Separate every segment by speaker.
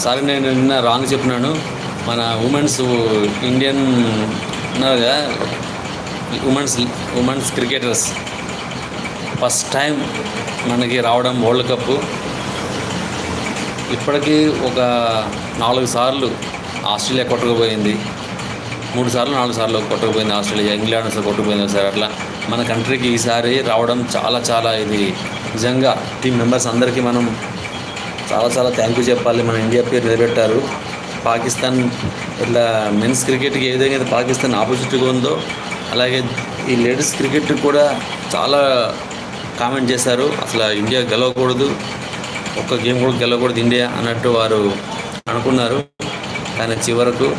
Speaker 1: Sorry, నేను నిన్న wrong చెప్పినాను. మన ఉమెన్స్ ఇండియన్ ఉన్నారుగా, women's women's cricketers first time మనకి రావడం వరల్డ్ కప్పు. ఇప్పటికీ ఒక 4 సార్లు ఆస్ట్రేలియా కొట్టుకుపోయింది, 3 సార్లు 4 సార్లు కొట్టుకుపోయింది ఆస్ట్రేలియా. ఇంగ్లాండ్ అసలు కొట్టుకుపోయింది సార్. అట్లా మన కంట్రీకి ఈసారి రావడం చాలా చాలా ఇది నిజంగా టీం మెంబర్స్ అందరికీ మనం చాలా చాలా థ్యాంక్ యూ చెప్పాలి. మన ఇండియా పేరు నిలబెట్టారు. పాకిస్తాన్ ఇట్లా మెన్స్ క్రికెట్కి ఏ విధంగా అయితే పాకిస్తాన్ ఆపోజిట్గా ఉందో, అలాగే ఈ లేడీస్ క్రికెట్ కూడా చాలా కామెంట్ చేశారు. అసలు ఇండియా గెలవకూడదు, ఒక్క గేమ్ కూడా గెలవకూడదు ఇండియా అన్నట్టు వారు అనుకున్నారు. కానీ చివరకు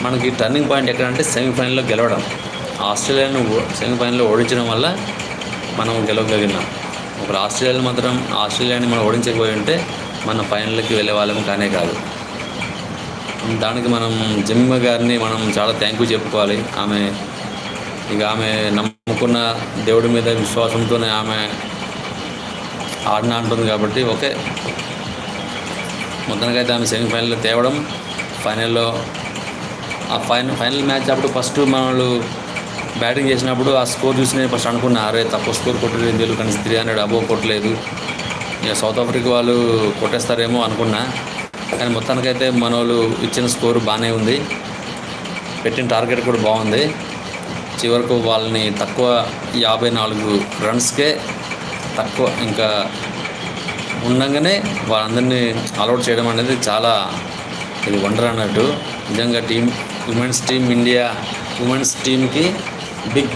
Speaker 1: మనకి టర్నింగ్ పాయింట్ ఎక్కడంటే సెమీఫైనల్లో గెలవడం. ఆస్ట్రేలియాను సెమీఫైనల్లో ఓడించడం వల్ల మనం గెలవగలిగినాం. ఇప్పుడు ఆస్ట్రేలియాని మనం ఓడించకపోయి ఉంటే మన ఫైనల్కి వెళ్ళే వాళ్ళము కానే కాదు. దానికి మనం జెమిమా గారిని మనం చాలా థ్యాంక్ యూ చెప్పుకోవాలి. ఆమె నమ్ముకున్న దేవుడి మీద విశ్వాసంతోనే ఆమె ఆడిన అంటుంది కాబట్టి ఓకే. మొత్తానికైతే ఆమె సెమీఫైనల్లో తేవడం, ఫైనల్లో ఫైనల్ మ్యాచ్ అప్పుడు ఫస్ట్ మనలు బ్యాటింగ్ చేసినప్పుడు ఆ స్కోర్ చూసి నేను ఫస్ట్ అనుకున్నా, అరే తక్కువ స్కోర్ కొట్టలేదు ఇండియాలో, కానీ 300 అబోవ్ కొట్టలేదు, ఇక సౌత్ ఆఫ్రికా వాళ్ళు కొట్టేస్తారేమో అనుకున్నా. కానీ మొత్తానికైతే మన వాళ్ళు ఇచ్చిన స్కోరు బాగానే ఉంది, పెట్టిన టార్గెట్ కూడా బాగుంది. చివరకు వాళ్ళని తక్కువ 54 రన్స్కే తక్కువ ఇంకా ఉండగానే వాళ్ళందరినీ ఆల్అవుట్ చేయడం అనేది చాలా ఇది వండర్ అన్నట్టు. నిజంగా ఉమెన్స్ టీం ఇండియా ఉమెన్స్ టీంకి బిగ్